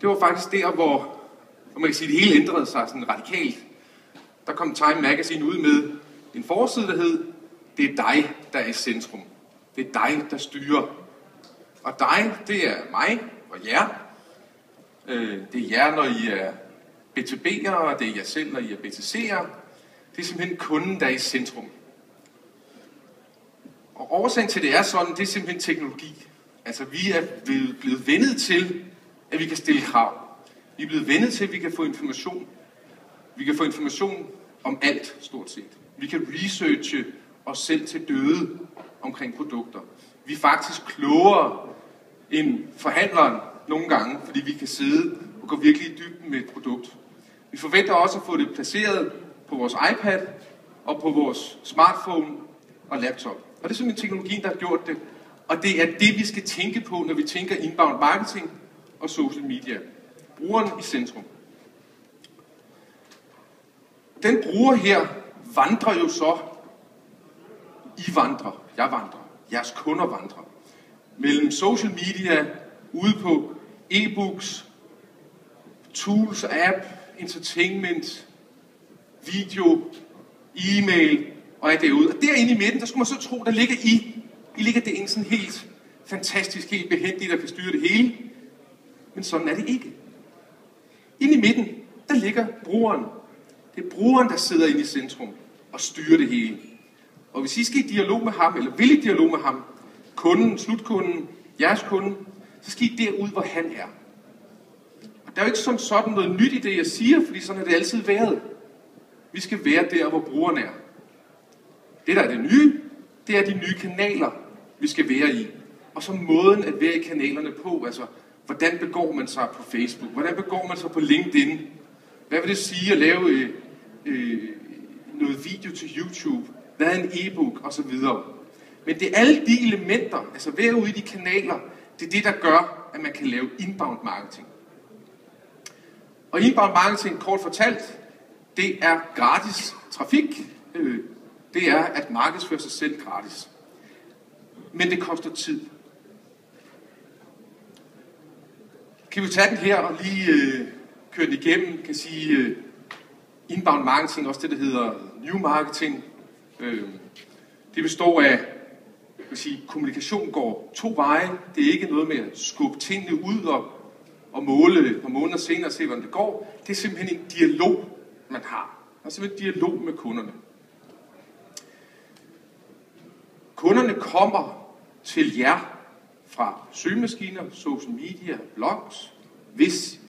det var faktisk der, hvor man kan sige, det hele ændrede sig sådan radikalt. Der kom Time Magazine ud med en forside, der hed, det er dig, der er i centrum. Det er dig, der styrer. Og dig, det er mig og jer. Det er jer, når I er BTB'ere, og det er jer selv, når I er BTC'ere. Det er simpelthen kunden, der er i centrum. Og årsagen til, det er sådan, det er simpelthen teknologi. Altså, vi er blevet vendet til, at vi kan stille krav. Vi er blevet vendet til, at vi kan få information. Vi kan få information om alt, stort set. Vi kan researche os selv til døde omkring produkter. Vi er faktisk klogere end forhandleren nogle gange, fordi vi kan sidde og gå virkelig i dybden med et produkt. Vi forventer også at få det placeret på vores iPad og på vores smartphone og laptop. Og det er simpelthen teknologien, der har gjort det. Og det er det, vi skal tænke på, når vi tænker inbound marketing og social media. Brugeren i centrum. Den bruger her vandrer jo så. I vandrer, jeg vandrer, jeres kunder vandrer. Mellem social media, ude på e-books, tools, app, entertainment, video, e-mail og alt derude. Og derinde i midten, der skulle man så tro, der ligger I ligger det en sådan helt fantastisk, helt behendigt, der kan styre det hele. Men sådan er det ikke. Inde i midten, der ligger brugeren. Det er brugeren, der sidder inde i centrum og styrer det hele. Og hvis I skal i dialog med ham, eller vil i dialog med ham, kunden, slutkunden, jeres kunde, så skal I derud, hvor han er. Og der er jo ikke som sådan noget nyt i det, jeg siger, fordi sådan har det altid været. Vi skal være der, hvor brugeren er. Det, der er det nye, det er de nye kanaler, vi skal være i. Og så måden at være i kanalerne på, altså hvordan begår man sig på Facebook, hvordan begår man sig på LinkedIn, hvad vil det sige at lave noget video til YouTube, hvad er en e-book osv. Men det er alle de elementer, altså være ude i de kanaler, det er det, der gør, at man kan lave inbound marketing. Og inbound marketing, kort fortalt, det er gratis trafik. Det er at markedsføre sig selv gratis. Men det koster tid. Kan vi tage den her og lige køre den igennem? Kan sige inbound marketing, også det, der hedder new marketing. Det består af, kommunikation går 2 veje. Det er ikke noget med at skubbe tingene ud og måle et par måneder senere og se, hvordan det går. Det er simpelthen en dialog, man har. Der er simpelthen en dialog med kunderne. Kunderne kommer til jer fra søgemaskiner, social media, blogs, hvis